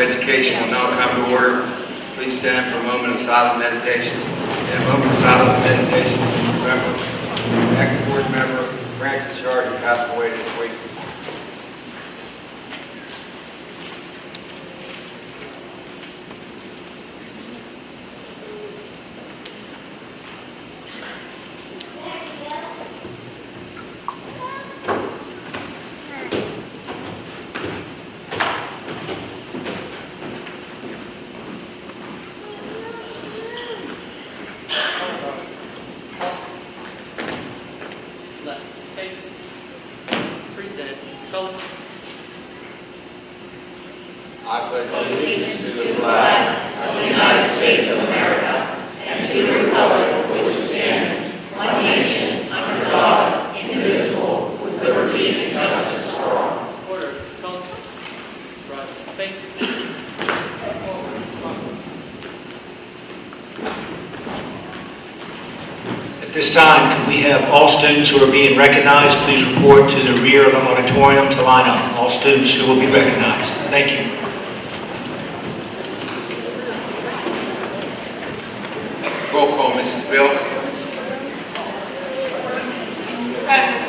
Education will now come to order. Please stand for a moment of silent meditation. In a moment of silent meditation, remember the ex-board member Francis Yard who passed away this week. I pledge allegiance to the flag of the United States of America and to the republic for which it stands, one nation, under God, indivisible, with liberty and justice for all. Order. Come. Right. Thank you. At this time, can we have all students who are being recognized please report to the rear of the auditorium to line up. All students who will be recognized. Thank you. Roll call, Mrs. Bill. Present.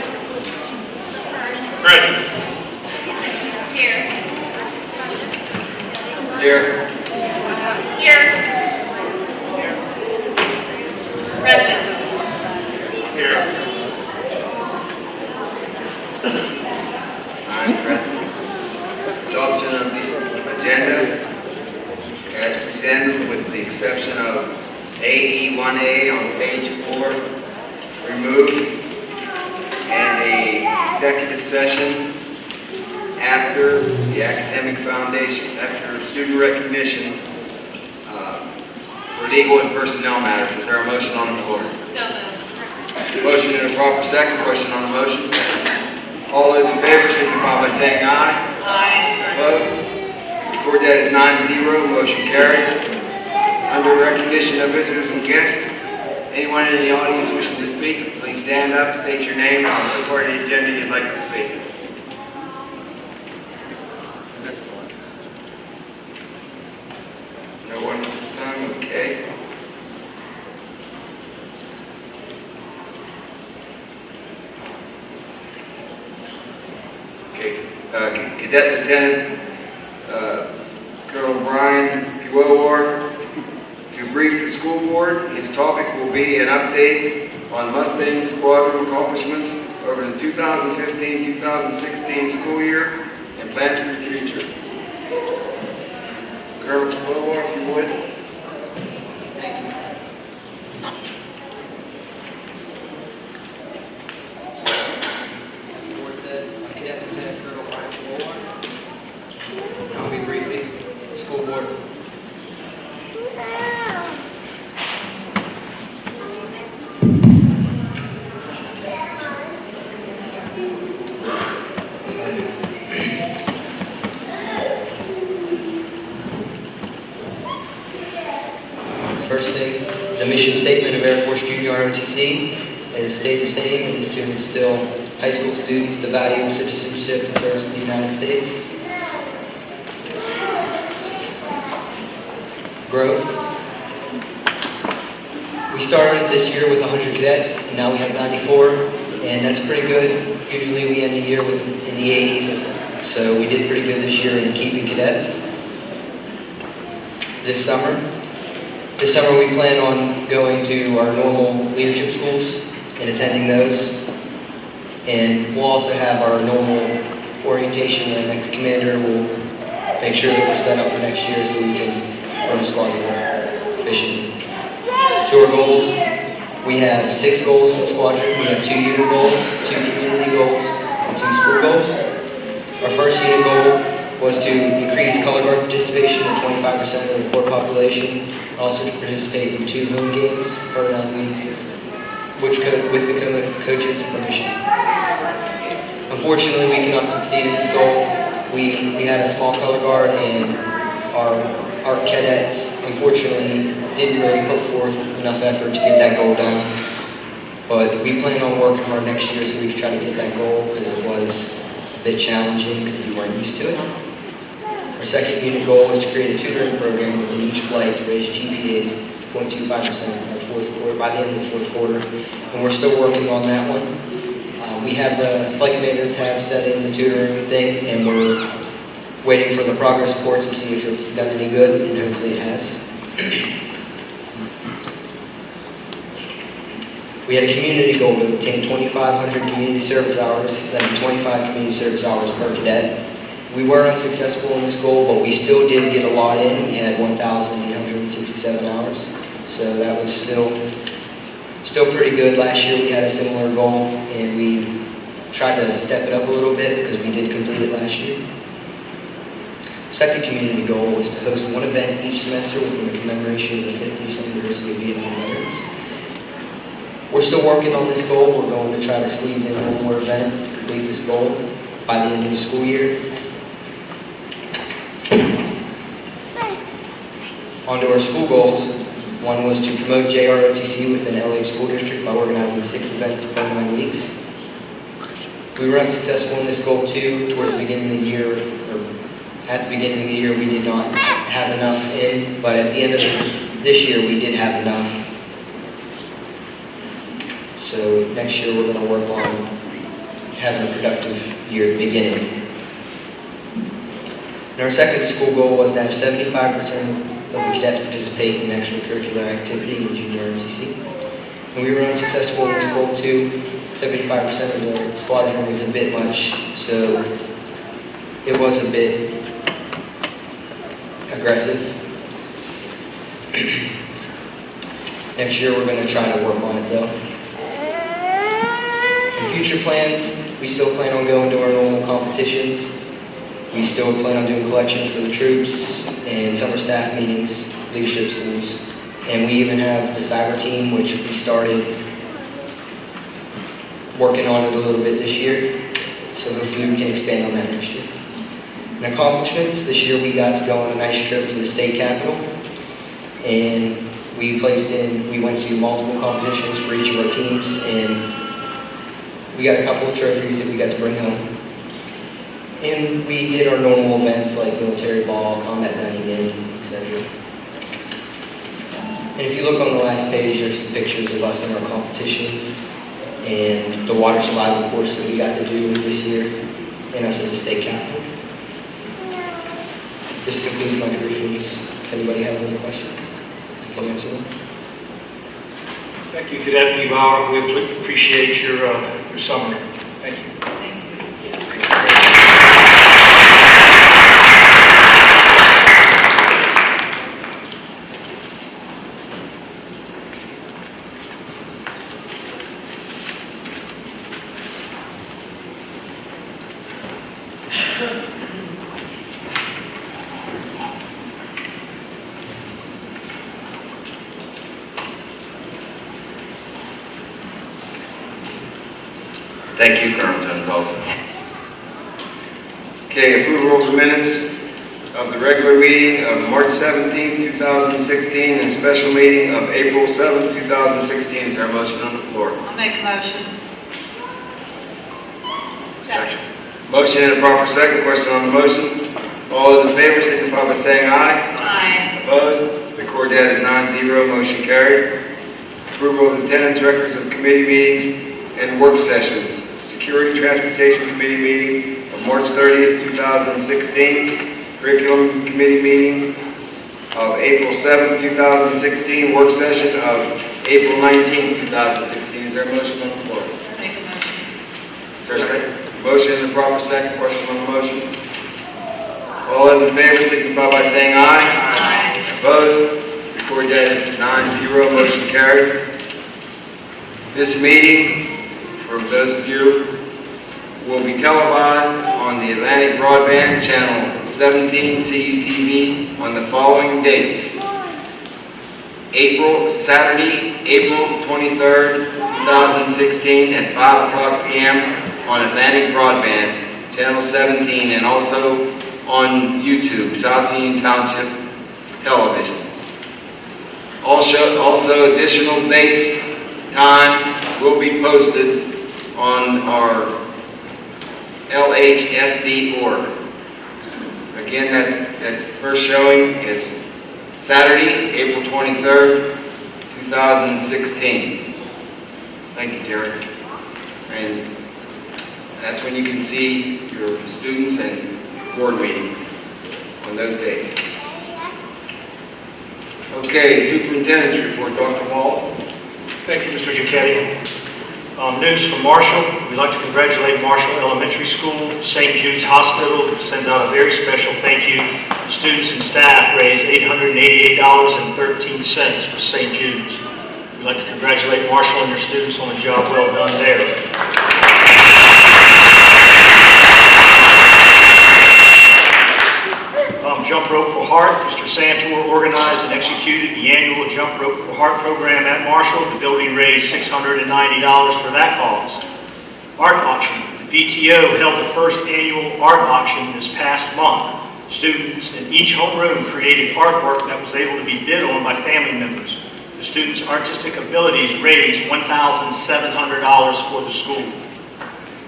Present. Here. Here. Here. Present. Here. I'm present. Adoption of the agenda as presented with the exception of AE1A on page 4 removed and a executive session after the academic foundation, after student recognition for legal and personnel matters. Is there a motion on the floor? So moved. Motion and a proper second. Question on the motion. All those in favor signify by saying aye. Aye. Opposed? Board that is 9-0. Motion carried. Under recognition of visitors and guests, anyone in the audience wishing to speak, please stand up, state your name, and what part of the agenda you'd like to speak. Next one. No one at this time? Okay. Okay. Cadet Lieutenant Colonel Brian Puelor to brief the school board. His topic will be an update on Mustang Squadron accomplishments over the 2015-2016 school year and plans for the future. Colonel Puelor, if you would. Thank you. As the board said, I'm Cadet Lieutenant Colonel Brian Puelor. I'll be briefing the school board. First thing, the mission statement of Air Force Junior ROTC has stayed the same. It is to instill high school students the value of citizenship and service to the United States. Growth. We started this year with 100 cadets, and now we have 94, and that's pretty good. Usually we end the year with in the 80s, so we did pretty good this year in keeping cadets. This summer we plan on going to our normal leadership schools and attending those. And we'll also have our normal orientation, and next commander will make sure that we're set up for next year so we can run the squad more efficiently. To our goals, we have 6 goals in the squadron. We have 2 unit goals, 2 community goals, and 2 school goals. Our first unit goal was to increase color guard participation to 25% of the core population, also to participate in 2 home games per 9 weeks, which with the coach's permission. Unfortunately, we cannot succeed in this goal. We had a small color guard, and our cadets, unfortunately, didn't really put forth enough effort to get that goal done. But we plan on working hard next year so we can try to get that goal, because it was a bit challenging because we weren't used to it. Our second unit goal is to create a tutoring program within each play to raise GPAs to 0.25% by the end of the fourth quarter, and we're still working on that one. We have the flight commanders have set in the tutoring thing, and we're waiting for the progress reports to see if it's done any good, and hopefully it has. We had a community goal to obtain 2,500 community service hours, that is 25 community service hours per cadet. We were unsuccessful in this goal, but we still did get a lot in. We had 1,867 hours, so that was still pretty good. Last year we had a similar goal, and we tried to step it up a little bit because we did complete it last year. Second community goal was to host one event each semester within the commemoration of the 50th anniversary of Vietnam veterans. We're still working on this goal. We're going to try to squeeze in one more event to complete this goal by the end of the school year. On to our school goals. One was to promote JROTC within LA School District by organizing 6 events per 9 weeks. We were unsuccessful in this goal too. Towards the beginning of the year, or at the beginning of the year, we did not have enough in, but at the end of this year, we did have enough. So next year, we're going to work on having a productive year beginning. And our second school goal was to have 75% of the cadets participate in extracurricular activity in junior ROTC. And we were unsuccessful in this goal too. 75% of the squadron is a bit much, so it was a bit aggressive. Next year we're going to try to work on it though. In future plans, we still plan on going to our normal competitions. We still plan on doing collections for the troops and summer staff meetings, leadership schools. And we even have the cyber team, which we started working on it a little bit this year. So hopefully we can expand on that next year. And accomplishments, this year we got to go on a nice trip to the state capitol. And we went to multiple competitions for each of our teams. And we got a couple of trophies that we got to bring home. And we did our normal events like military ball, combat dining in, etc. And if you look on the last page, there's some pictures of us in our competitions and the water survival course that we got to do this year and us at the state capitol. This concludes my briefings. If anybody has any questions, I can answer them. Thank you, Cadet Bauer. We appreciate your summary. Thank you. Thank you, Colonel Tonkosa. Okay, approval of the minutes of the regular meeting of March 17th, 2016, and special meeting of April 7th, 2016. Is there a motion on the floor? I'll make a motion. Second. Motion and a proper second. Question on the motion. All those in favor signify by saying aye. Aye. Opposed? Record that as 9-0. Motion carried. Approval of the attendance records of committee meetings and work sessions. Security Transportation Committee meeting of March 30th, 2016. Curriculum Committee meeting of April 7th, 2016. Work session of April 19th, 2016. Is there a motion on the floor? I'll make a motion. Is there a second? Motion and a proper second. Question on the motion. All those in favor signify by saying aye. Aye. Opposed? Record that as 9-0. Motion carried. This meeting, for those of you, will be televised on the Atlantic Broadband Channel 17 CUTV on the following dates. Saturday, April 23rd, 2016 at 5 o'clock p.m. on Atlantic Broadband Channel 17 and also on YouTube, South Union Township Television. Also additional dates, times will be posted on our LHSD org. Again, that first showing is Saturday, April 23rd, 2016. Thank you, Jerry. And that's when you can see your students and board meeting on those days. Okay, Superintendent's report, Dr. Wall. Thank you, Mr. Giacchetti. News from Marshall. We'd like to congratulate Marshall Elementary School. St. Jude's Hospital sends out a very special thank you. Students and staff raised $888.13 for St. Jude's. We'd like to congratulate Marshall and their students on a job well done there. Jump Rope for Heart. Mr. Santor organized and executed the annual Jump Rope for Heart program at Marshall. The building raised $690 for that cause. Art auction. The PTO held the first annual art auction this past month. Students in each homeroom created artwork that was able to be bid on by family members. The students' artistic abilities raised $1,700 for the school.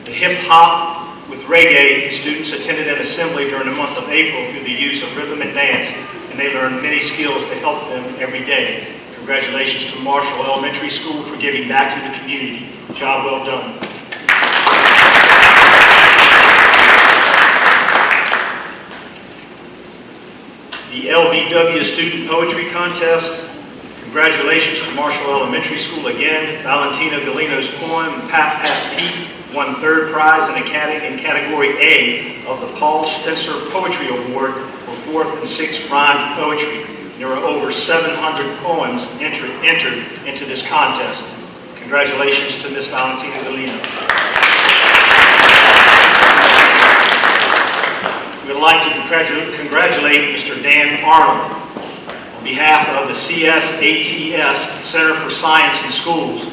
The hip hop with reggae, students attended an assembly during the month of April through the use of rhythm and dance, and they learned many skills to help them every day. Congratulations to Marshall Elementary School for giving back to the community. Job well done. The LVW Student Poetry Contest. Congratulations to Marshall Elementary School again. Valentina Galino's poem, Pat Pat Pete, won third prize in category A of the Paul Spencer Poetry Award for 4th and 6th rhymed poetry. There were over 700 poems entered into this contest. Congratulations to Miss Valentina Galino. We would like to congratulate Mr. Dan Arnold on behalf of the CSATS Center for Science in Schools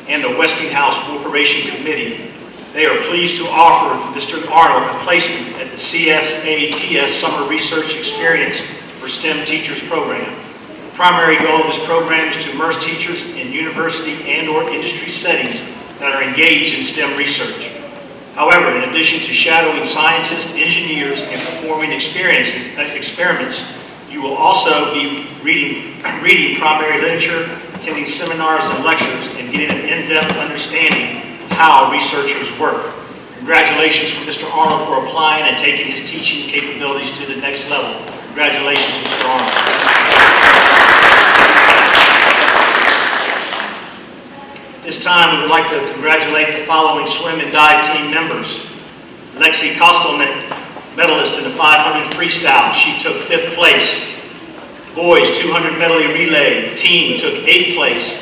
and the Westinghouse Corporation Committee. They are pleased to offer Mr. Arnold a placement at the CSATS Summer Research Experience for STEM Teachers program. The primary goal of this program is to immerse teachers in university and/or industry settings that are engaged in STEM research. However, in addition to shadowing scientists, engineers, and performing experiments, you will also be reading primary literature, attending seminars and lectures, and getting an in-depth understanding of how researchers work. Congratulations for Mr. Arnold for applying and taking his teaching capabilities to the next level. Congratulations, Mr. Arnold. This time, we would like to congratulate the following swim and dive team members. Lexi Kostelnick, medalist in the 500 freestyle. She took 5th place. Boys 200 medley relay team took 8th place.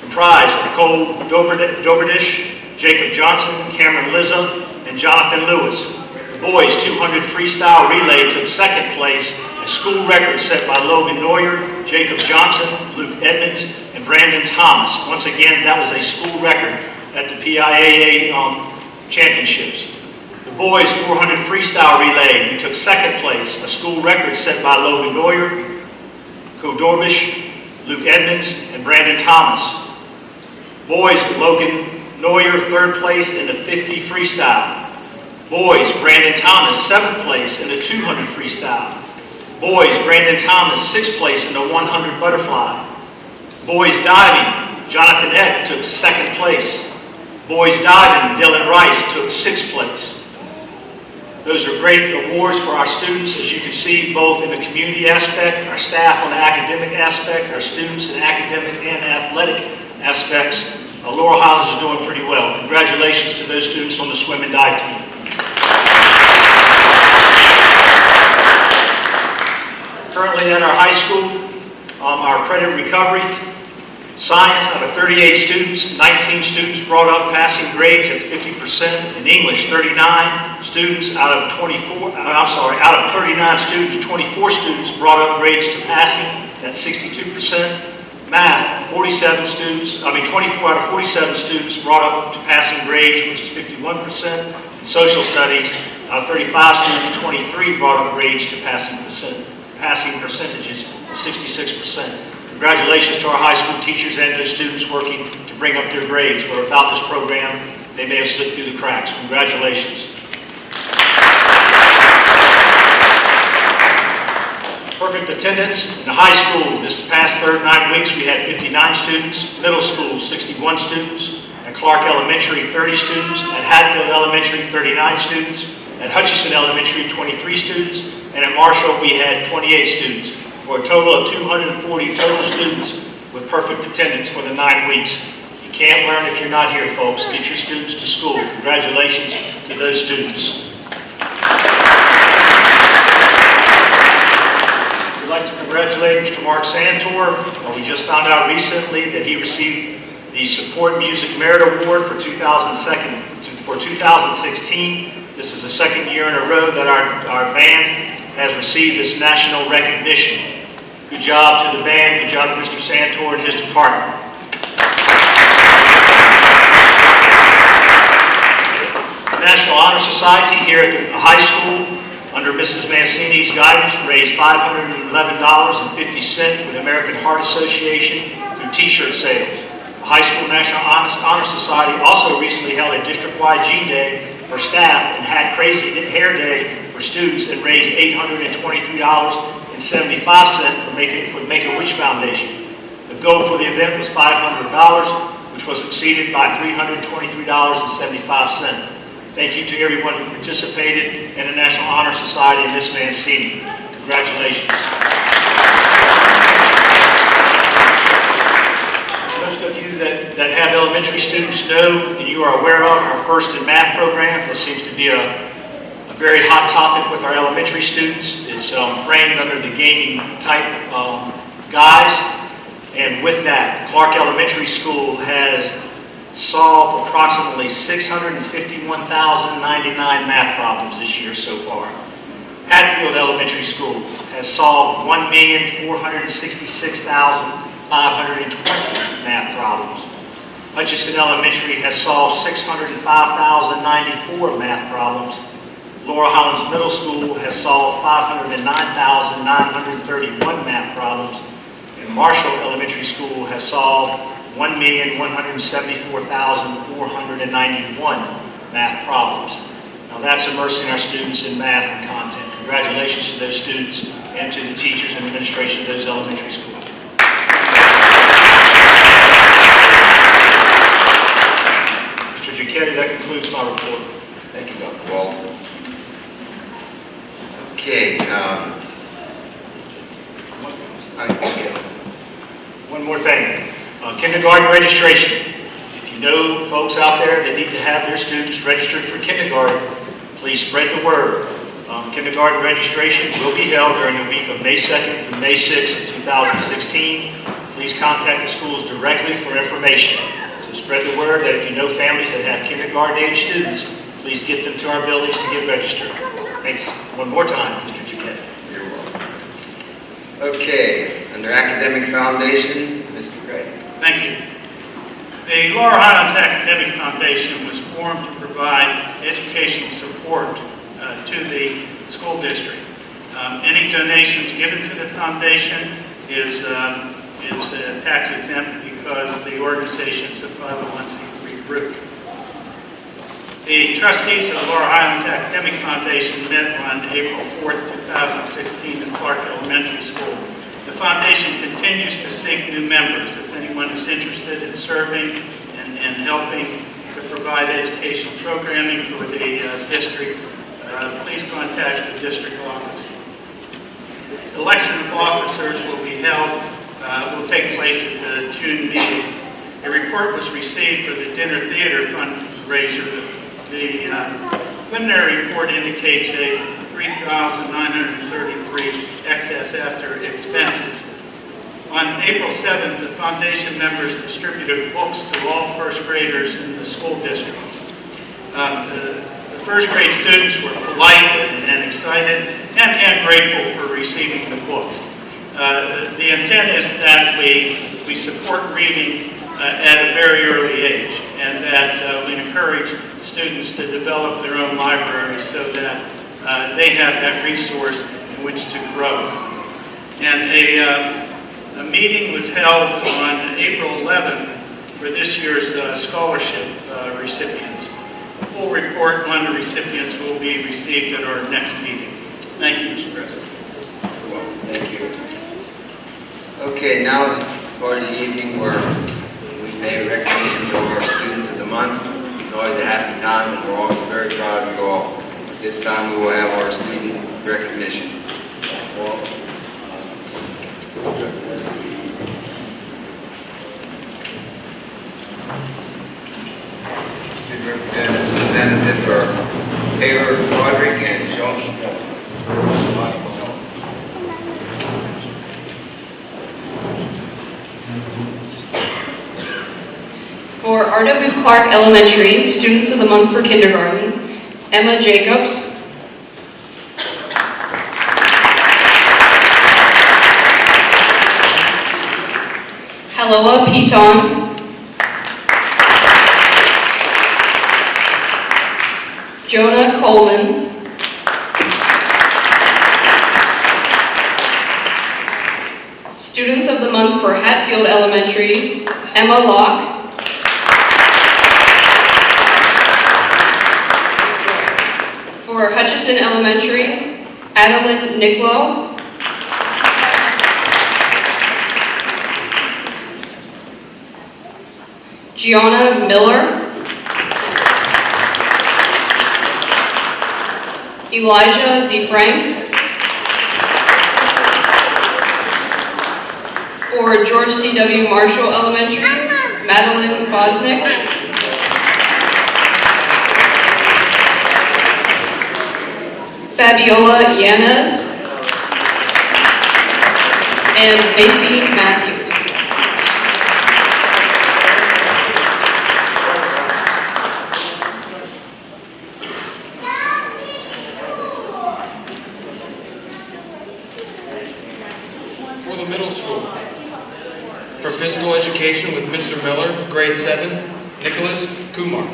Comprised of Nicole Doberdish, Jacob Johnson, Cameron Lizza, and Jonathan Lewis. The boys 200 freestyle relay took 2nd place. A school record set by Logan Neuer, Jacob Johnson, Luke Edmonds, and Brandon Thomas. Once again, that was a school record at the PIAA championships. The boys 400 freestyle relay, we took 2nd place. A school record set by Logan Neuer, Kodorbish, Luke Edmonds, and Brandon Thomas. Boys, Logan Neuer, 3rd place in the 50 freestyle. Boys, Brandon Thomas, 7th place in the 200 freestyle. Boys, Brandon Thomas, 6th place in the 100 butterfly. Boys diving, Jonathan Eck took 2nd place. Boys diving, Dylan Rice took 6th place. Those are great awards for our students, as you can see, both in the community aspect, our staff on the academic aspect, our students in academic and athletic aspects. Laurel Highlands is doing pretty well. Congratulations to those students on the swim and dive team. Currently at our high school, our credit recovery, science, out of 38 students, 19 students brought up passing grades, that's 50%. In English, 39 students out of 39 students, 24 students brought up grades to passing, that's 62%. Math, 24 out of 47 students brought up to passing grades, which is 51%. And social studies, out of 35 students, 23 brought up grades to passing percentages, 66%. Congratulations to our high school teachers and those students working to bring up their grades. But without this program, they may have slipped through the cracks. Congratulations. Perfect attendance in the high school. This past 9 weeks, we had 59 students. Middle school, 61 students. At Clark Elementary, 30 students. At Hatfield Elementary, 39 students. At Hutchinson Elementary, 23 students. And at Marshall, we had 28 students, for a total of 240 total students with perfect attendance for the 9 weeks. You can't learn if you're not here, folks. Get your students to school. Congratulations to those students. We'd like to congratulate Mr. Mark Santor. We just found out recently that he received the Support Music Merit Award for 2016. This is the second year in a row that our band has received this national recognition. Good job to the band, good job to Mr. Santor and his department. The National Honor Society here at the high school, under Mrs. Mancini's guidance, raised $511.50 with the American Heart Association through t-shirt sales. The High School National Honor Society also recently held a district-wide Jean Day for staff and had Crazy Hair Day for students and raised $823.75 for Make-A-Wish Foundation. The goal for the event was $500, which was exceeded by $323.75. Thank you to everyone who participated in the National Honor Society and Miss Mancini. Congratulations. Most of you that have elementary students know and you are aware of our First in Math program. This seems to be a very hot topic with our elementary students. It's framed under the gaming type guise. And with that, Clark Elementary School has solved approximately 651,099 math problems this year so far. Hatfield Elementary School has solved 1,466,520 math problems. Hutchinson Elementary has solved 605,094 math problems. Laurel Highlands Middle School has solved 509,931 math problems. And Marshall Elementary School has solved 1,174,491 math problems. Now that's immersing our students in math and content. Congratulations to those students and to the teachers and administration of those elementary schools. Mr. Giacchetti, that concludes my report. Thank you, Dr. Walls. Okay. One more thing. Kindergarten registration. If you know folks out there that need to have their students registered for kindergarten, please spread the word. Kindergarten registration will be held during the week of May 2nd through May 6th of 2016. Please contact the schools directly for information. So spread the word that if you know families that have kindergarten-age students, please get them to our buildings to get registered. Thanks one more time, Mr. Giacchetti. You're welcome. Okay, under Academic Foundation, Mr. Gray. Thank you. The Laurel Highlands Academic Foundation was formed to provide educational support to the school district. Any donations given to the foundation is tax exempt because the organization is a 501c3 group. The trustees of the Laurel Highlands Academic Foundation met on April 4th, 2016 in Clark Elementary School. The foundation continues to seek new members. If anyone is interested in serving and helping to provide educational programming for the district, please contact the district office. Election of officers will take place at the June meeting. A report was received for the dinner theater fundraiser. The preliminary report indicates a $3,933 excess after expenses. On April 7th, the foundation members distributed books to all first graders in the school district. The first grade students were polite and excited and grateful for receiving the books. The intent is that we support reading at a very early age, and that we encourage students to develop their own libraries so that they have that resource in which to grow. And a meeting was held on April 11th for this year's scholarship recipients. A full report on the recipients will be received at our next meeting. Thank you, Mr. President. Well, thank you. Okay, now part of the evening where we pay recognition to our students of the month. It's always a happy time, and we're always very proud of you all. This time we will have our student recognition. Student representatives are Taylor Roderick and Sean. For R.W. Clark Elementary, Students of the Month for Kindergarten, Emma Jacobs. Haloa Piton. Jonah Coleman. Students of the Month for Hatfield Elementary, Emma Locke. For Hutchison Elementary, Adeline Nicklow. Gianna Miller. Elijah DeFrank. For George C.W. Marshall Elementary, Madeline Bosnick. Fabiola Yanez. And Macy Matthews. For the middle school, for physical education with Mr. Miller, grade 7, Nicholas Kumar.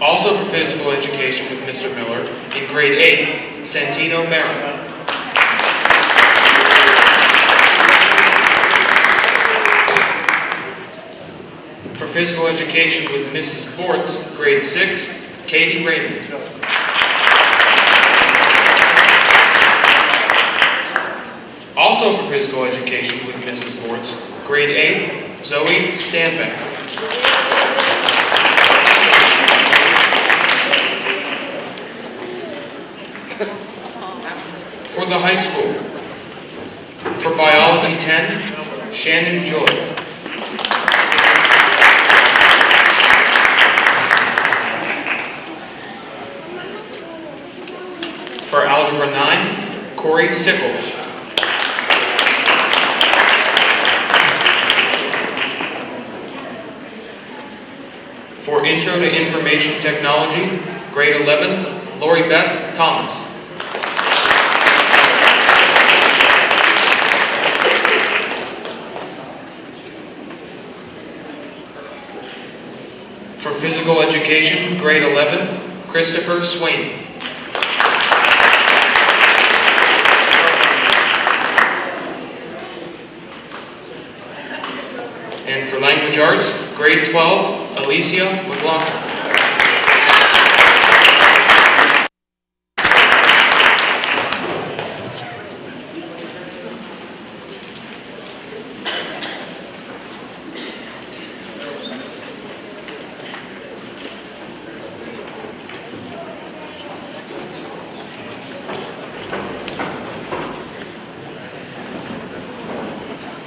Also for physical education with Mr. Miller, in grade 8, Santino Mara. For physical education with Mrs. Bortz, grade 6, Katie Raymond. Also for physical education with Mrs. Bortz, grade 8, Zoe Stanback. For the high school, for biology 10, Shannon Joy. For algebra 9, Corey Sickles. For Intro to Information Technology, grade 11, Lori Beth Thomas. For Physical Education, grade 11, Christopher Swain. And for Language Arts, grade 12, Alicia McLaughlin.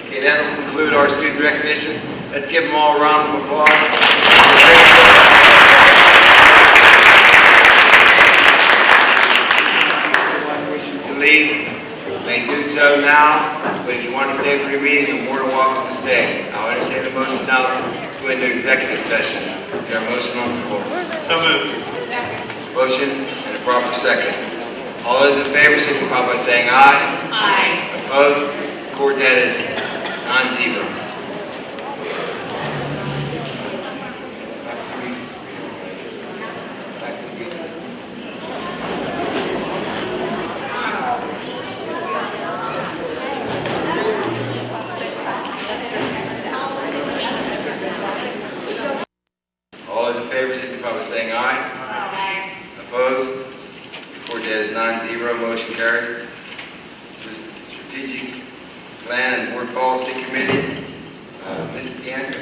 Okay, that will conclude our student recognition. Let's give them all a round of applause. Everyone wishing to leave may do so now, but if you want to stay for your meeting, you're more than welcome to stay. I'll entertain a motion now to go into executive session. Is there a motion on the floor? So moved. Motion and a proper second. All those in favor signify by saying aye. Aye. Opposed? Record that as 9-0. All those in favor signify by saying aye. Aye. Opposed? Record that is 9-0, motion carried. Strategic Plan and Board Policy Committee, Ms. DeAndre.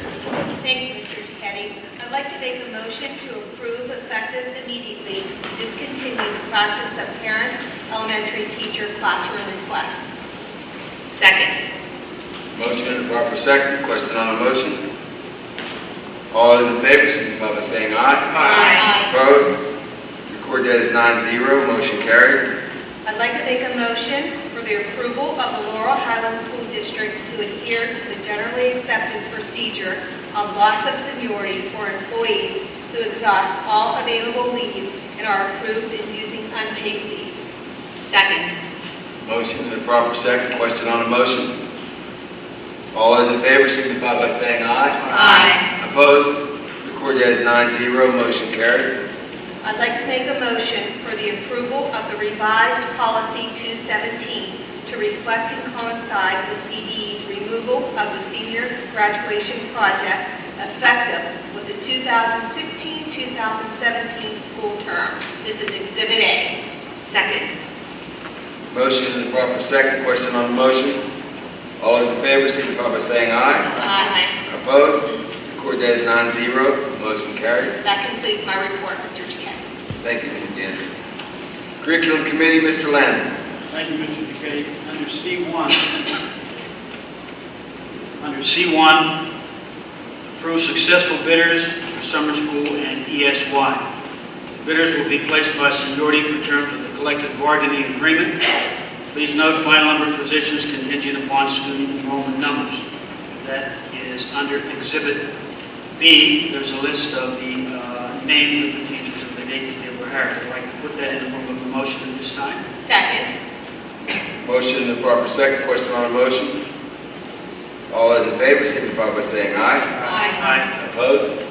Thank you, Mr. Duquetti. I'd like to make a motion to approve effective immediately to discontinue the practice of parent elementary teacher classroom request. Second. Motion and a proper second. Question on the motion. All those in favor, signify by saying aye. Aye. Opposed? Record that as 9-0, motion carried. I'd like to make a motion for the approval of the Laurel Highlands School District to adhere to the generally accepted procedure of loss of seniority for employees who exhaust all available leave and are approved in using unpaid leave. Second. Motion and a proper second. Question on the motion. All those in favor, signify by saying aye. Aye. Opposed? Record that as 9-0, motion carried. I'd like to make a motion for the approval of the revised policy 217 to reflect and coincide with PD's removal of the senior graduation project effective with the 2016-2017 school term. This is Exhibit A. Second. Motion and a proper second. Question on the motion. All those in favor, signify by saying aye. Aye. Opposed? Record that as 9-0, motion carried. That completes my report, Mr. Duquette. Thank you, Ms. Danner. Curriculum Committee, Mr. Lamb. Thank you, Mr. Duquetti. Under C1, approve successful bidders for summer school and ESY. Bidders will be placed by seniority per terms of the collective bargaining agreement. Please note final number of positions contingent upon student enrollment numbers. That is under Exhibit B. There's a list of the names of the teachers and the date that they were hired. I'd like to put that in the form of a motion at this time. Second. Motion and a proper second. Question on the motion. All those in favor, signify by saying aye. Aye. Opposed?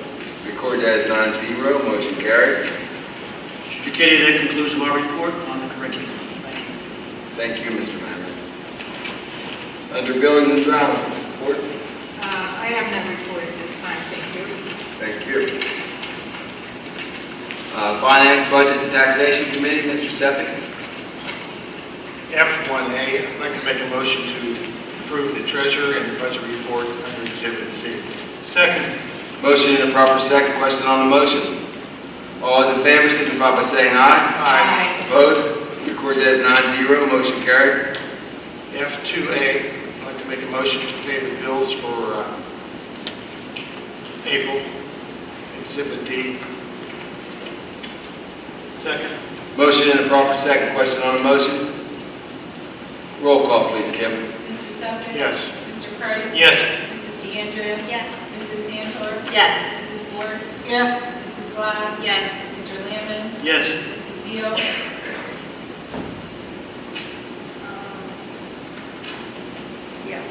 Record that as 9-0, motion carried. Mr. Duquetti, that concludes my report on the curriculum. Thank you. Thank you, Mr. Lamb. Under Buildings and Grounds, reports. I have no report at this time, thank you. Thank you. Finance, Budget, and Taxation Committee, Mr. Seppi. F1A, I'd like to make a motion to approve the treasurer and the budget report under Exhibit C. Second. Motion and a proper second. Question on the motion. All those in favor, signify by saying aye. Aye. Opposed? Record that as 9-0, motion carried. F2A, I'd like to make a motion to pay the bills for April, Exhibit D. Second. Motion and a proper second. Question on the motion. Roll call, please, Kim. Mr. Suffolk? Yes. Mr. Price? Yes. Mrs. DeAndrea? Yes. Mrs. Santor? Yes. Mrs. Morris? Yes. Mrs. Glad? Yes. Mr. Lamon? Yes. Mrs. Beal? Yes.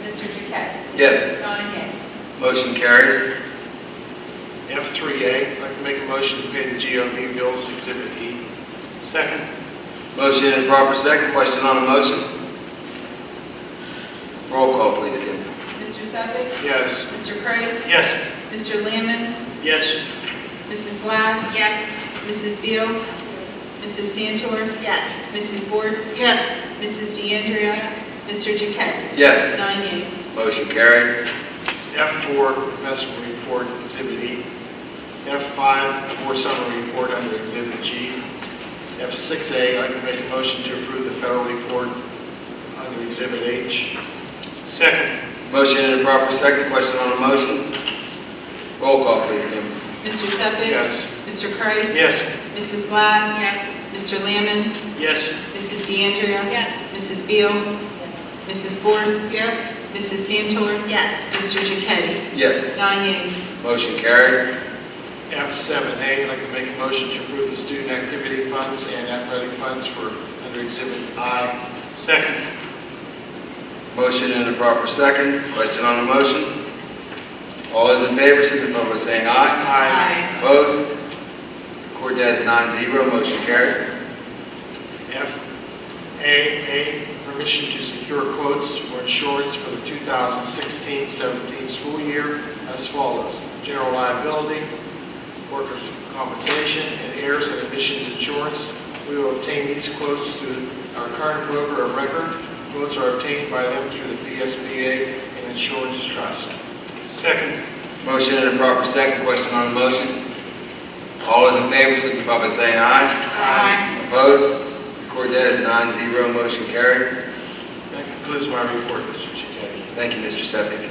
Mr. Duquette? Yes. 9 yes. Motion carries. F3A, I'd like to make a motion to pay the GOV bills, Exhibit E. Second. Motion and a proper second. Question on the motion. Roll call, please, Kim. Mr. Suffolk? Yes. Mr. Price? Yes. Mr. Lamon? Yes. Mrs. Glad? Yes. Mrs. Beal? Mrs. Santor? Yes. Mrs. Bortz? Yes. Mrs. DeAndrea? Mr. Duquette? Yes. 9 yeas. Motion carried. F4, investment report, Exhibit E. F5, board summary report under Exhibit G. F6A, I'd like to make a motion to approve the federal report under Exhibit H. Second. Motion and a proper second. Question on the motion. Roll call, please, Kim. Mr. Suffolk? Yes. Mr. Price? Yes. Mrs. Glad? Yes. Mr. Lamon? Yes. Mrs. DeAndrea? Yes. Mrs. Beal? Mrs. Bortz? Yes. Mrs. Santor? Yes. Mr. Duquette? Yes. 9 yeas. Motion carried. F7A, I'd like to make a motion to approve the student activity funds and athletic funds for under Exhibit I. Second. Motion and a proper second. Question on the motion. All those in favor, signify by saying aye. Aye. Opposed? Record that as 9-0, motion carried. FAA, permission to secure quotes for insurance for the 2016-17 school year as follows. General liability, workers' compensation, and errors and emissions insurance We will obtain these quotes through our current broker of record. Quotes are obtained by them through the PSBA and Insurance Trust. Second. Motion and a proper second. Question on the motion? All those in favor signify by saying aye. Aye. Opposed? Record that as 9-0. Motion carried. That concludes my report, Mr. Chickadee. Thank you, Mr. Sepik.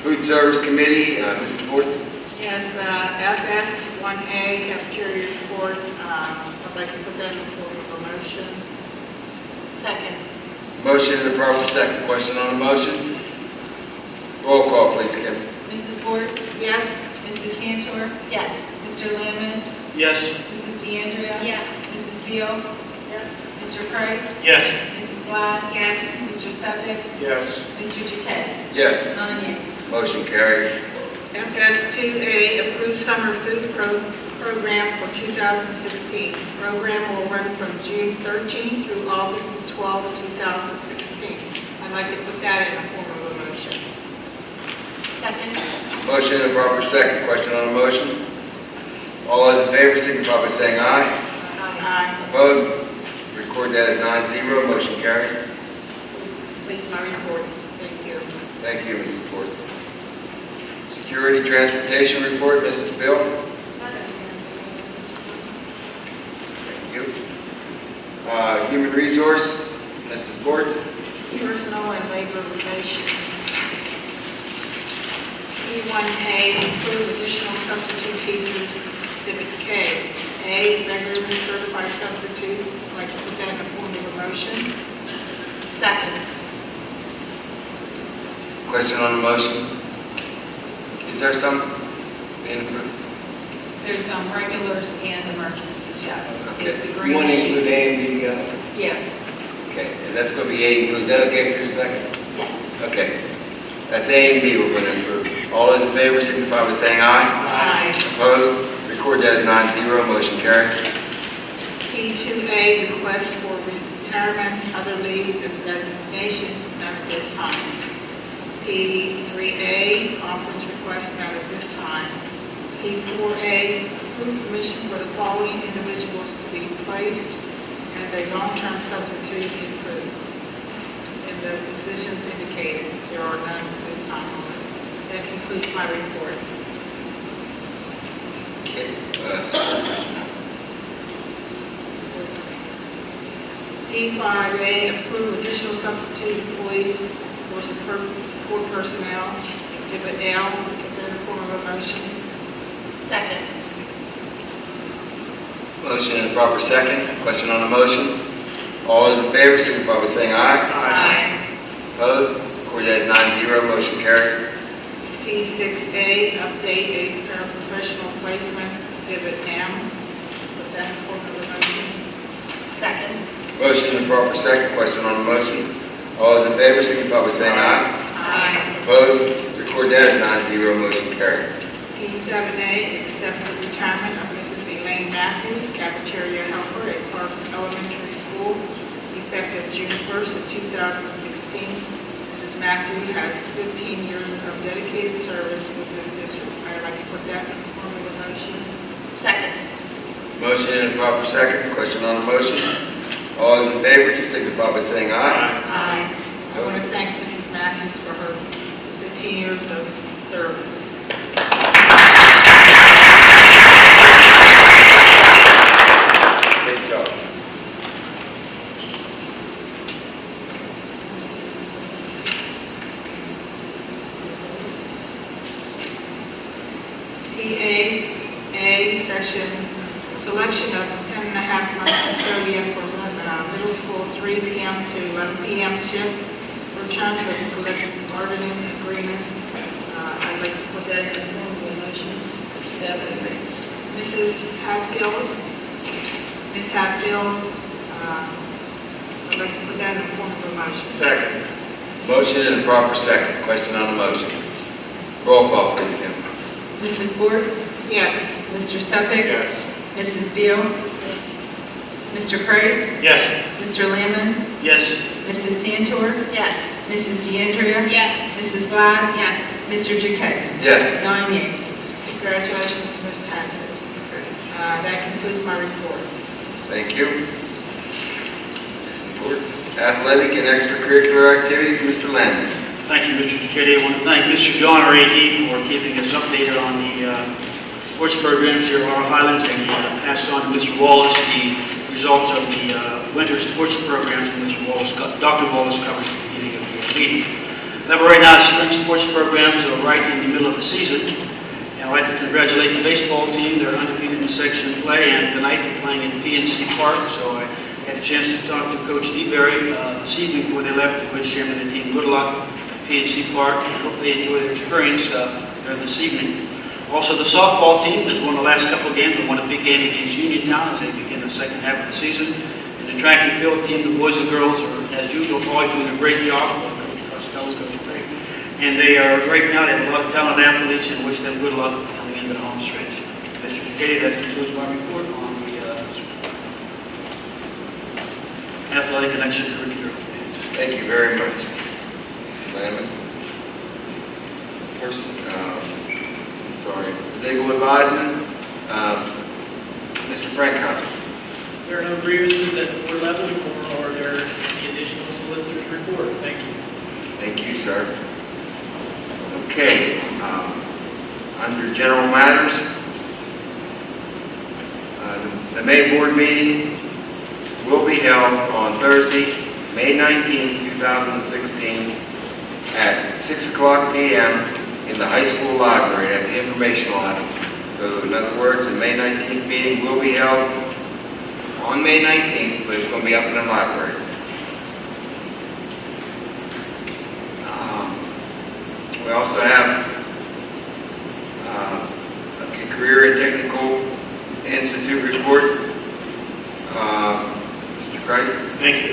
Food Service Committee, Mrs. Ford. Yes, FS 1A cafeteria report, I'd like to put that in form of a motion. Second. Motion and a proper second. Question on the motion? Roll call, please, Kim. Mrs. Wertz? Yes. Mrs. Cantor? Yes. Mr. Lemon? Yes. Mrs. DeAndrea? Yes. Mrs. Beal? Yes. Mr. Price? Yes. Mrs. Glad? Yes. Mr. Sepik? Yes. Mr. Jaquetti? Yes. 9 yeas. Motion carried. FS 2A approved summer food program for 2016. Program will run from June 13th through August 12th, 2016. I'd like to put that in the form of a motion. Second. Motion and a proper second. Question on the motion? All those in favor signify by saying aye. Aye. Opposed? Record that as 9-0. Motion carried. Please, my report. Thank you. Thank you, Mrs. Ford. Security Transportation Report, Mrs. Bill. Thank you. Human Resource, Mrs. Ford. Personnel and Labor Relations. E1A, approve additional substitute teachers, Exhibit K. A, regularly certified substitute. I'd like to put that in the form of a motion. Second. Question on the motion? Is there some being approved? There's some regulars and emergencies, yes. Okay. It's the You green want to sheet. include A and B together? Yeah. Okay, and that's going to be A include. Is that okay for your second? Yes. Okay. That's A and B we're going to approve. All those in favor signify by saying aye. Aye. Opposed? Record that as 9-0. Motion carried. P2A, request for retirements, other leaves, and resignations, none at this time. P3A, conference request, none at this time. P4A, approve permission for the following individuals to be placed as a long-term substitute in the positions indicated. There are none at this time. That concludes my report. Okay. P5A, approve additional substitute employees for support personnel, Exhibit L, in the form of a motion. Second. Motion and a proper second. Question on the motion? All those in favor signify by saying aye. Aye. Opposed? Record that as 9-0. Motion carried. P6A, update a paraprofessional placement, Exhibit M, put that in the form of a motion. Second. Motion and a proper second. Question on the motion? All those in favor signify by saying aye. Aye. Opposed? Record that as 9-0. Motion carried. P7A, accept the retirement of Mrs. Elaine Matthews, cafeteria helper at Clark Elementary School, effective June 1st of 2016. Mrs. Matthews has 15 years of dedicated service with this district. I'd like to put that in the form of a motion. Second. Motion and a proper second. Question on the motion? All those in favor signify by saying aye. Aye. I want to thank Mrs. Matthews for her 15 years of service. Great job. PAA, section, selection of 10 and a half month custodian for middle school 3 p.m. to 11 p.m. shift for terms of collective bargaining agreement. I'd like to put that in the form of a motion. That was it. Mrs. Hatfield, Ms. Hatfield, I'd like to put that in the form of a motion. Second. Motion and a proper second. Question on the motion? Roll call, please, Kim. Mrs. Wertz? Yes. Mr. Sepik? Yes. Mrs. Beal? Mr. Price? Yes. Mr. Lemon? Yes. Mrs. Cantor? Yes. Mrs. DeAndrea? Yes. Mrs. Glad? Yes. Mr. Jaquetti? Yes. 9 yeas. Congratulations to Mrs. Hatfield. That concludes my report. Thank you. athletic and extracurricular activities, Mr. Landon. Thank you, Mr. Duquette. I want to thank Mr. John, our AD, for keeping us updated on the sports programs here at Laurel Highlands, and he passed on to Mr. Wallace the results of the winter sports programs Dr. Wallace covered at the beginning of the meeting. Now, right now, the spring sports programs are right in the middle of the season. And I'd like to congratulate the baseball team. They're undefeated in section play, and tonight they're playing in PNC Park. So I had a chance to talk to Coach DeBerry this evening before they left to wish him and the team good luck at PNC Park. I hope they enjoy their experience there this evening. Also, the softball team has won the last couple of games and won a big game against Uniontown as they begin the second half of the season. And the track and field team, the boys and girls, are, as usual, always doing a great job. Coach Costello, Coach Craig. And they are, right now, they have a lot of talented athletes and wish them good luck coming into the home stretch. Mr. Duquette, that concludes my report on the athletic and extracurricular activities. Thank you very much, Mr. Landon. Legal advisement, Mr. Frankhauser. There are no grievances at the board level, or are there any additional solicitor's report? Thank you. Thank you, sir. Okay, under general matters, the May board meeting will be held on Thursday, May 19, 2016 at 6 o'clock p.m. in the high school library. That's the informational item. So in other words, the May 19th meeting will be held on May 19th, but it's going to be up in the library. We also have a Career and Technical Institute report. Mr. Price. Thank you.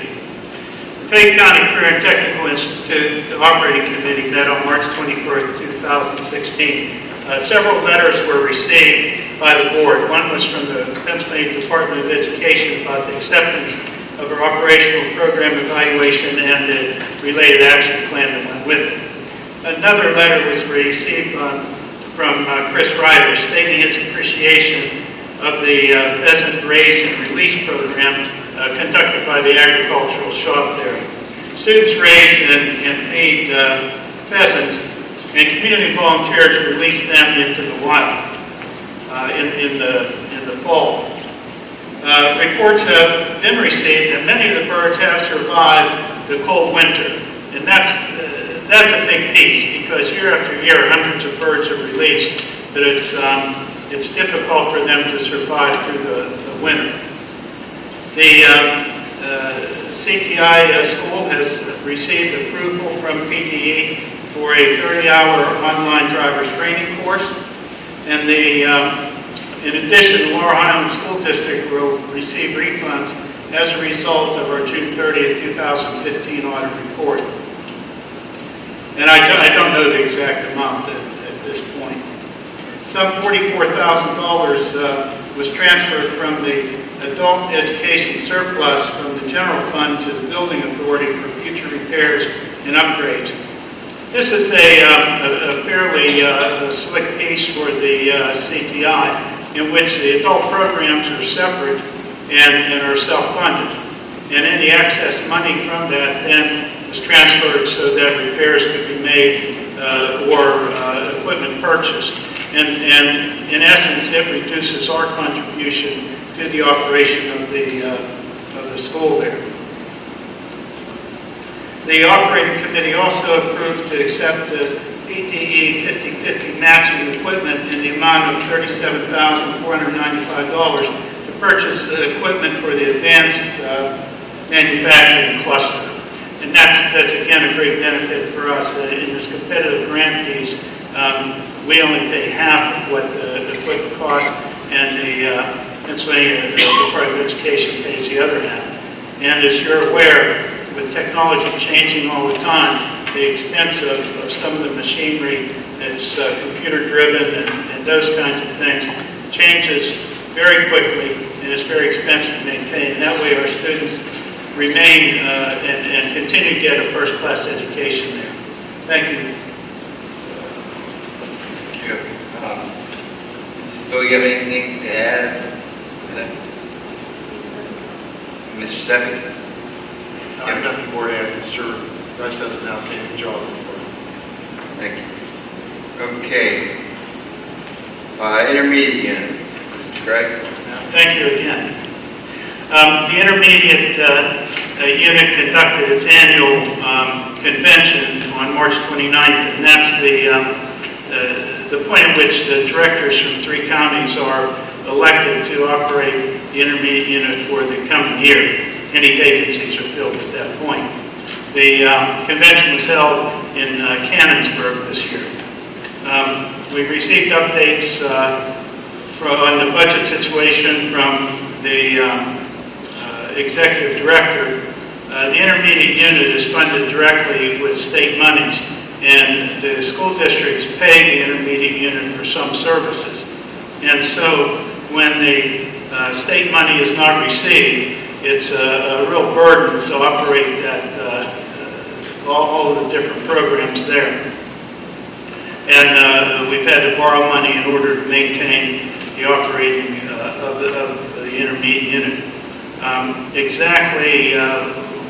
The Fayette County Career and Technical Institute Operating Committee met on March 21st, 2016. Several letters were received by the board. One was from the Pennsylvania Department of Education about the acceptance of our operational program evaluation and the related action plan that went with it. Another letter was received from Chris Ryder stating his appreciation of the pheasant raise and release program conducted by the agricultural shop there. Students raise and feed pheasants, and community volunteers release them into the wild in the fall. Reports have been received that many of the birds have survived the cold winter, and that's a big piece, because year after year hundreds of birds are released, but it's difficult for them to survive through the winter. The CTI school has received approval from PDE for a 30-hour online driver's training course, and in addition, the Laurel Highlands School District will receive refunds as a result of our June 30th, 2015 audit report. And I don't know the exact amount at this point. Some $44,000 was transferred from the adult education surplus from the general fund to the building authority for future repairs and upgrades. This is a fairly slick piece for the CTI, in which the adult programs are separate and are self-funded. And any excess money from that then is transferred so that repairs could be made or equipment purchased. And in essence, it reduces our contribution to the operation of the school there. The operating committee also approved to accept the PTE 50/50 matching equipment in the amount of $37,495 to purchase the equipment for the advanced manufacturing cluster. And that's again a great benefit for us in this competitive grant piece. We only pay half of what the equipment costs, and the Pennsylvania Department of Education pays the other half. And as you're aware, with technology changing all the time, the expense of some of the machinery that's computer-driven and those kinds of things changes very quickly, and it's very expensive to maintain. That way our students remain and continue to get a first-class education there. Thank you. Thank you. Bill, you have anything to add? Mr. Seppi? I have nothing more to add. Mr. Rice does an outstanding job. Thank you. Okay. Intermediate unit, Mr. Craig. Thank you again. The intermediate unit conducted its annual convention on March 29th, and that's the point at which the directors from 3 counties are elected to operate the intermediate unit for the coming year. Any vacancies are filled at that point. The convention was held in Canonsburg this year. We've received updates on the budget situation from the executive director. The intermediate unit is funded directly with state monies, and the school districts pay the intermediate unit for some services. And so when the state money is not received, it's a real burden to operate all of the different programs there. And we've had to borrow money in order to maintain the operating of the intermediate unit. Exactly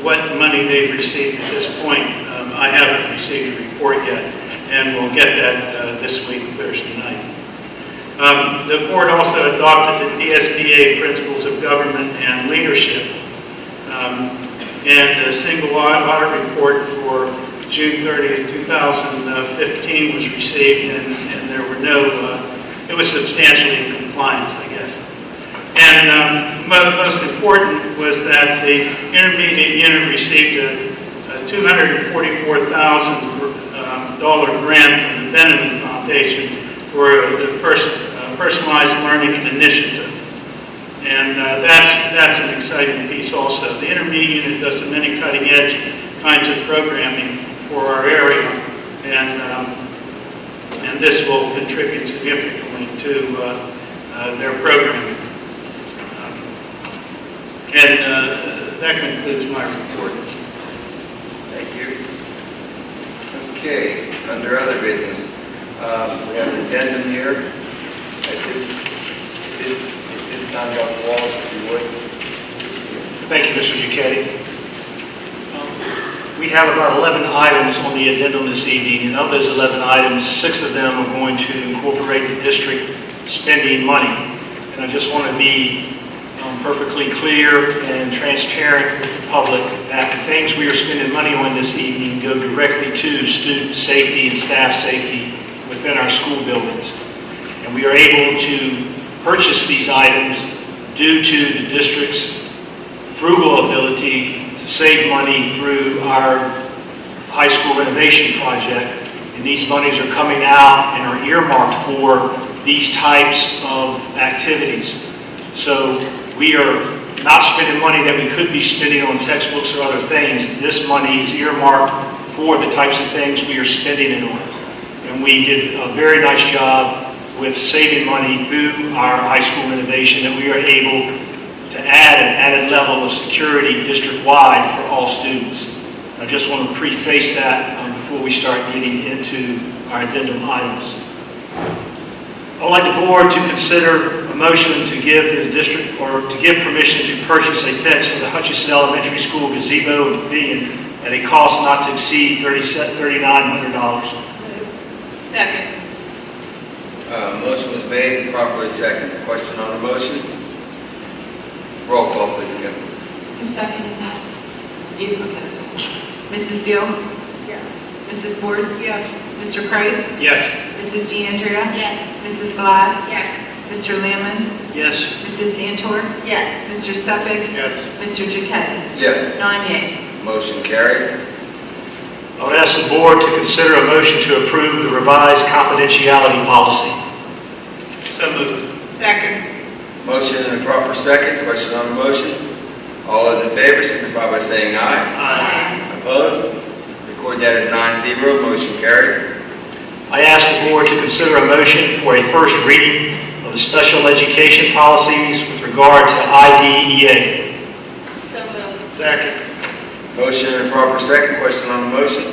what money they've received at this point, I haven't received a report yet, and we'll get that this week, Thursday night. The board also adopted the DSBA Principles of Government and Leadership, and a single audit report for June 30th, 2015 was received, and there were it was substantially in compliance, I guess. And most important was that the intermediate unit received a $244,000 grant from the Benjamin Foundation for the personalized learning initiative. And that's an exciting piece also. The intermediate unit does many cutting-edge kinds of programming for our area, and this will contribute significantly to their programming. And that concludes my report. Thank you. Okay, under other business, we have an addendum here. At this time, Dr. Wallace, if you would. Thank you, Mr. Giacchetti. We have about 11 items on the addendum this evening, and of those 11 items, 6 of them are going to incorporate the district spending money. And I just want to be perfectly clear and transparent with the public that the things we are spending money on this evening go directly to student safety and staff safety within our school buildings. And we are able to purchase these items due to the district's frugal ability to save money through our high school renovation project. And these monies are coming out and are earmarked for these types of activities. So we are not spending money that we could be spending on textbooks or other things. This money is earmarked for the types of things we are spending it on. And we did a very nice job with saving money through our high school renovation, that we are able to add an added level of security district-wide for all students. I just want to preface that before we start getting into our addendum items. I would like the board to consider a motion to give the district, or to give permission to purchase a fence for the Hutchinson Elementary School gazebo and pavilion at a cost not to exceed $3,900. Second. Motion was made and properly seconded. Question on the motion? Roll call, please, again. Who seconded that? You. Okay. Mrs. Beal? Yes. Mrs. Bortz? Yes. Mr. Price? Yes. Mrs. DeAndrea? Yes. Mrs. Glad? Yes. Mr. Lamon? Yes. Mrs. Santor? Yes. Mr. Stepik? Yes. Mr. Giacchetti? Yes. 9 yeas. Motion carried. I would ask the board to consider a motion to approve the revised confidentiality policy. So moved. Second. Motion and a proper second. Question on the motion? All those in favor signify by saying aye. Aye. Opposed? Record that as 9-0. Motion carried. I ask the board to consider a motion for a first reading of the special education policies with regard to IDEA. So moved. Second. Motion and a proper second. Question on the motion?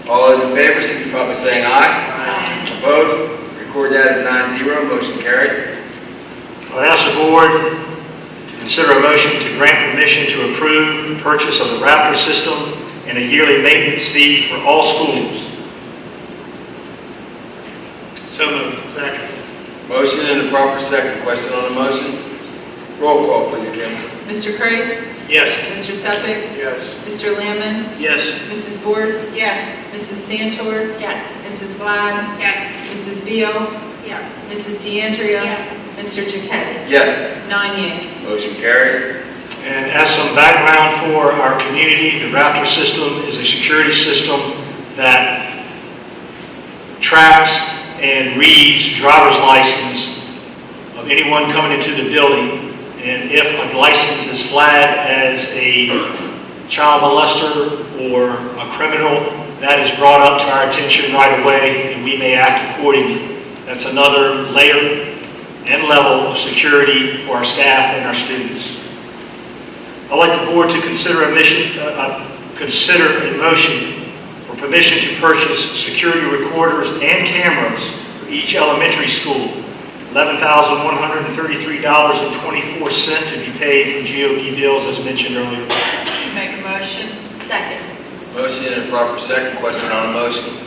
All those in favor signify by saying aye. Opposed? Record that as 9-0. Motion carried. I would ask the board to Consider a motion to grant permission to approve the purchase of the Raptor system and a yearly maintenance fee for all schools. So moved. Second. Motion and a proper second. Question on the motion? Roll call, please, Kim. Mr. Kreis. Yes. Mr. Sepik. Yes. Mr. Lamon. Yes. Mrs. Bortz. Yes. Mrs. Santor. Yes. Mrs. Glad. Yes. Mrs. Beal. Yes. Mrs. DeAndrea. Yes. Mr. Jacetti. Yes. 9 yeas. Motion carries. And as some background for our community, the Raptor system is a security system that tracks and reads driver's license of anyone coming into the building. And if a license is flagged as a child molester or a criminal, that is brought up to our attention right away, and we may act accordingly. That's another layer and level of security for our staff and our students. I'd like the board to consider a motion for permission to purchase security recorders and cameras for each elementary school. $11,133.24 to be paid from GOB bills as mentioned earlier. Make a motion. Second. Motion and a proper second. Question on the motion?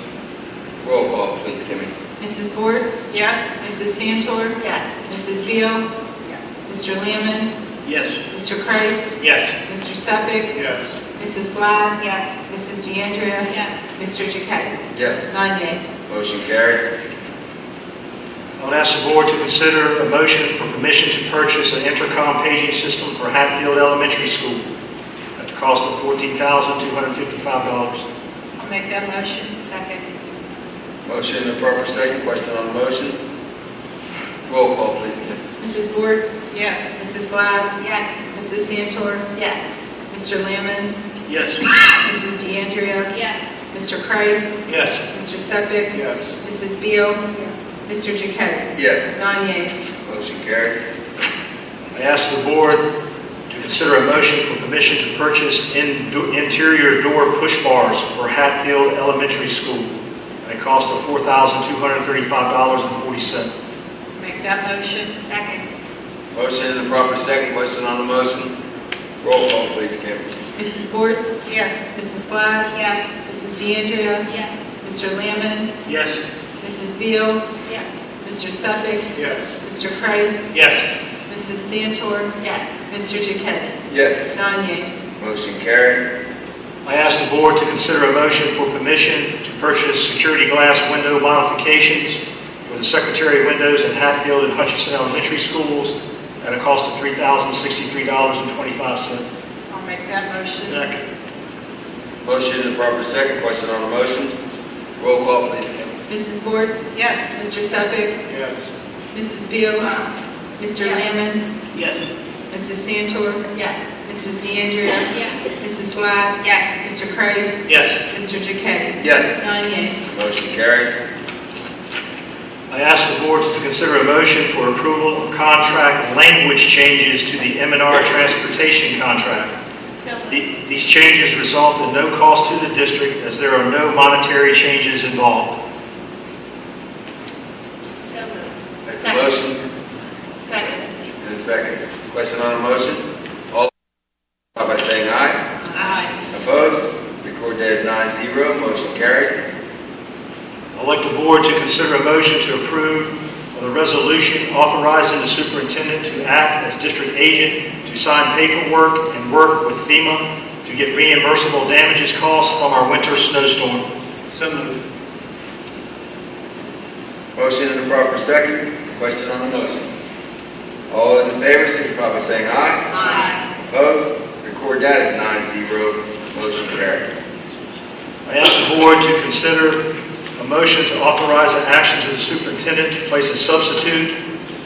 Roll call, please, Kimmy. Mrs. Bortz. Yes. Mrs. Santor. Yes. Mrs. Beal. Mr. Lamon. Yes. Mr. Kreis. Yes. Mr. Sepik. Yes. Mrs. Glad. Yes. Mrs. DeAndrea. Yes. Mr. Jacetti. Yes. 9 yeas. Motion carries. I would ask the board to consider a motion for permission to purchase an intercom paging system for Hatfield Elementary School at the cost of $14,255. I'll make that motion. Second. Motion and a proper second. Question on the motion? Roll call, please, Kim. Mrs. Bortz. Yes. Mrs. Glad. Yes. Mrs. Santor. Yes. Mr. Lamon. Yes. Mrs. DeAndrea. Yes. Mr. Kreis. Yes. Mr. Sepik. Yes. Mrs. Beal. Mr. Jacetti. Yes. 9 yeas. Motion carries. I ask the board to consider a motion for permission to purchase interior door push bars for Hatfield Elementary School at a cost of $4,235.40. Make that motion. Second. Motion and a proper second. Question on the motion? Roll call, please, Kim. Mrs. Bortz. Yes. Mrs. Glad. Yes. Mrs. DeAndrea. Yes. Mr. Lamon. Yes. Mrs. Beal. Yes. Mr. Sepik. Yes. Mr. Kreis. Yes. Mrs. Santor. Yes. Mr. Jacetti. Yes. 9 yeas. Motion carried. I ask the board to consider a motion for permission to purchase security glass window modifications for the secretary windows at Hatfield and Hutchinson Elementary Schools at a cost of $3,063.25. I'll make that motion. Second. Motion and a proper second. Question on the motion? Roll call, please, Kim. Mrs. Bortz. Yes. Mr. Sepik. Yes. Mrs. Beal. Mr. Lamon. Yes. Mrs. Santor. Yes. Mrs. DeAndrea. Yes. Mrs. Glad. Yes. Mr. Kreis. Yes. Mr. Jacetti. Yes. 9 yeas. Motion carried. I ask the board to consider a motion for approval of contract language changes to the M&R transportation contract. So moved. These changes result in no cost to the district as there are no monetary changes involved. So moved. Make a Second. motion Second. and a second. Question on the motion? All by saying aye. Aye. Opposed? Record that as 9-0. Motion carried. I'd like the board to consider a motion to approve of the resolution authorizing the superintendent to act as district agent to sign paperwork and work with FEMA to get reimbursable damages costs from our winter snowstorm. So moved. Motion and a proper second. Question on the motion. All in favor, signify by saying aye. Aye. Opposed? Record that as 9-0. Motion carried. I ask the board to consider a motion to authorize an action to the superintendent to place a substitute,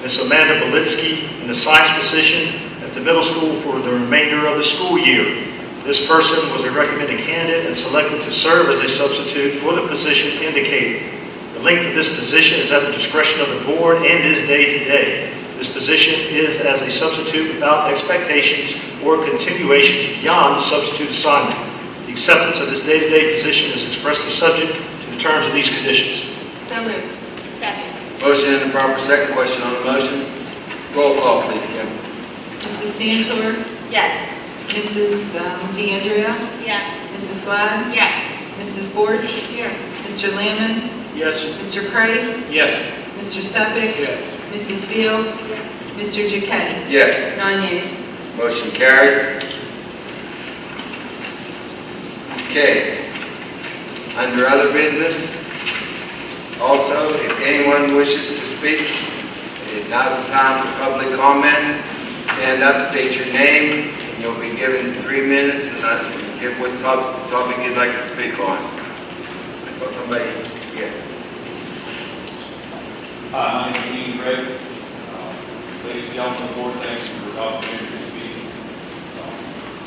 Ms. Amanda Belitsky, in the science position at the middle school for the remainder of the school year. This person was a recommended candidate and selected to serve as a substitute for the position indicated. The length of this position is at the discretion of the board and is day-to-day. This position is as a substitute without expectations or continuations beyond the substitute assignment. The acceptance of this day-to-day position is expressly subject to the terms of these conditions. So moved. Second. Motion and a proper second. Question on the motion? Roll call, please, Kim. Mrs. Santor, Yes. Mrs. DeAndrea, Yes. Mrs. Glad, Yes. Mrs. Bortz, Yes. Mr. Lamon, Yes. Mr. Kreis, Yes. Mr. Sepik, Yes. Mrs. Beal, Mr. Jacetti. Yes. 9 yeas. Motion carries. Okay. Under other business, also, if anyone wishes to speak, now's the time for public comment. Stand up, state your name, and you'll be given 3 minutes, and give what topic you'd like to speak on. I saw somebody, yeah. Hi, my name is Dean Gregg. Ladies and gentlemen of the board, thank you for the opportunity to speak.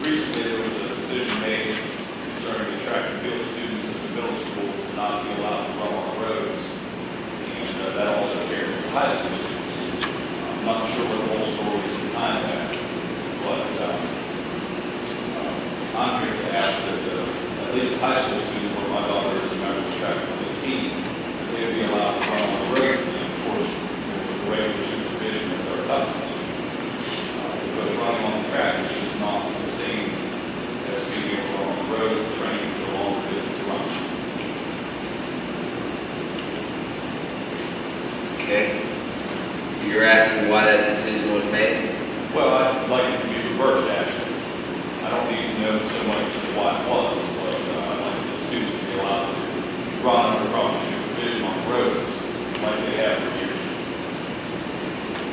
Recently, there was a decision made concerning the track and field students at the middle school to not be allowed to run on the roads, and that also carries to high school students. I'm not sure what the whole story is behind that, but I'm here to ask that at least high school students, where my daughter is a member of the track and field team, that they would be allowed to run on the roads, and of course, with the regular supervision of their customers. Because running on the track is just not the same as being able to run on the road, training for a longer distance run. Okay. You're asking why that decision was made? Well, I'd like it to be reversed, actually. I don't need to know so much why it was, but I'd like the students to be allowed to run under proper supervision on the roads like they have for years.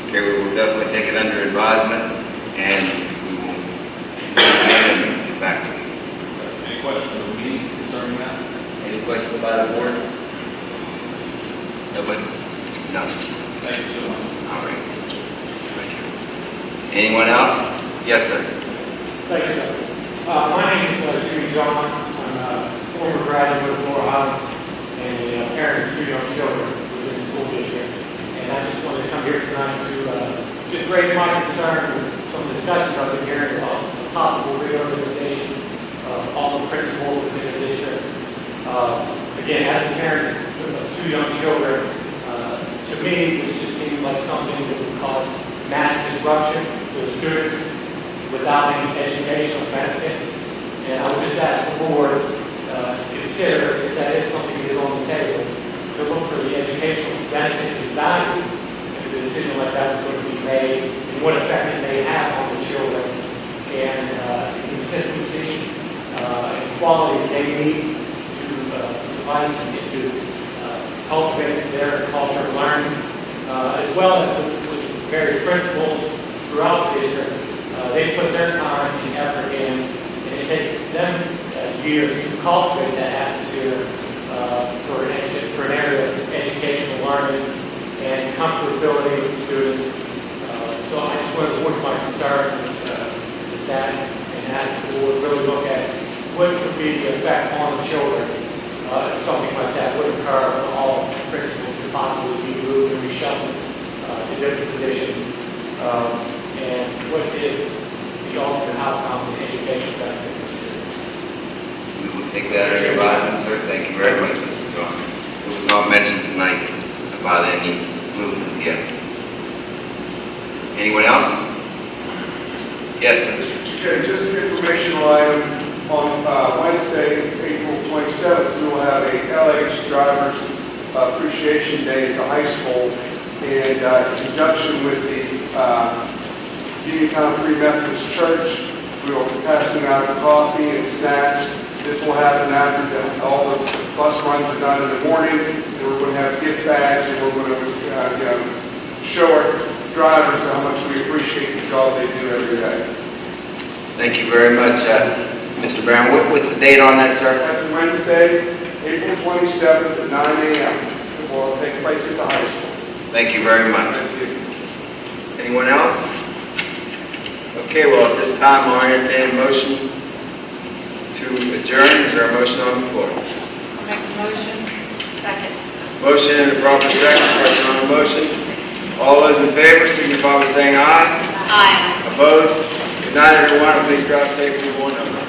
Okay, we will definitely take it under advisement, and we will get back to you. Any questions of me concerning that? Any questions by the board? Nobody? No. Thank you so much. All right. Thank you. Anyone else? Yes, sir. Thank you, sir. My name is Jimmy John. I'm a former graduate of Laurel Highlands and a parent of 2 young children within the school district. And I just wanted to come here tonight to just raise my concern with some discussions I've been hearing about the possible reorganization of all the principals within the district. Again, as a parent of 2 young children, to me, this just seems like something that would cause mass disruption to the students without any educational benefit. And I would just ask the board to consider, if that is something that is on the table, to look for the educational benefits and values if a decision like that was going to be made, and what effect it may have on the children, and the consistency and quality that they need to supervise and get to cultivate their culture of learning, as well as with various principals throughout the district. They put their time and effort in, and it takes them years to cultivate that atmosphere for an area of educational learning and comfortability with the students. So I just want to voice my concern with that, and ask the board really look at what would be the effect on the children if something like that would occur when all principals could possibly be moved and reshuffled to different positions. And what is the ultimate outcome of education benefits? We will take that under advisement, sir. Thank you very much, Mr. John. It was not mentioned tonight about any movement yet. Anyone else? Yes, sir. Okay, just an informational item. On Wednesday, April 27th, we will have a LH Drivers Appreciation Day at the high school. And in conjunction with the Uniontown Free Methodist Church, we will be passing out coffee and snacks. This will happen after all the bus runs are done in the morning. And we're going to have gift bags, and we're going to show our drivers how much we appreciate the job they do every day. Thank you very much, Mr. Brown. What's the date on that, sir? That's Wednesday, April 27th at 9 a.m. It will take place at the high school. Thank you very much. Thank you. Anyone else? Okay, well, at this time, I'll entertain a motion to adjourn. Is there a motion on the floor? Make a motion. Second. Motion and a proper second. Question on the motion. All those in favor signify by saying aye. Aye. Opposed? Good night, everyone, and please drive safely. One number.